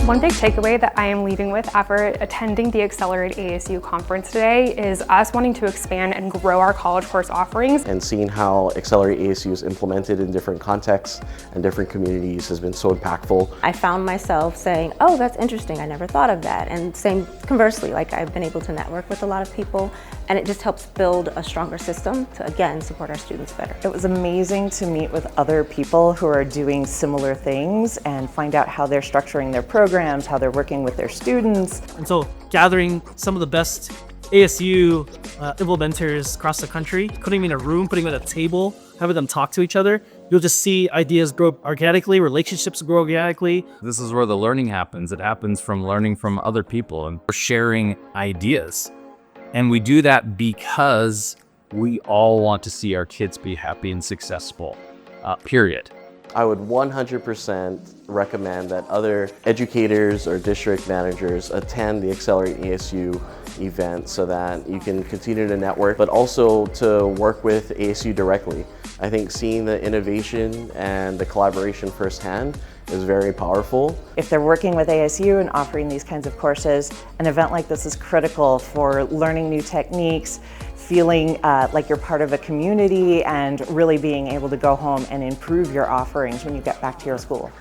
One big takeaway that I am leaving with after attending the Accelerate ASU conference today is us wanting to expand and grow our college course offerings. And seeing how Accelerate ASU is implemented in different contexts and different communities has been so impactful. I found myself saying, oh, that's interesting, I never thought of that. And same conversely, like I've been able to network with a lot of people, and it just helps build a stronger system to, again, support our students better. It was amazing to meet with other people who are doing similar things and find out how they're structuring their programs, how they're working with their students. And so gathering some of the best ASU implementers across the country, putting them in a room, putting them at a table, having them talk to each other, you'll just see ideas grow organically, relationships grow organically. This is where the learning happens. It happens from learning from other people and sharing ideas. And we do that because we all want to see our kids be happy and successful, period. I would 100% recommend that other educators or district managers attend the Accelerate ASU event so that you can continue to network, but also to work with ASU directly. I think seeing the innovation and the collaboration firsthand is very powerful. If they're working with ASU and offering these kinds of courses, an event like this is critical for learning new techniques, feeling like you're part of a community, and really being able to go home and improve your offerings when you get back to your school.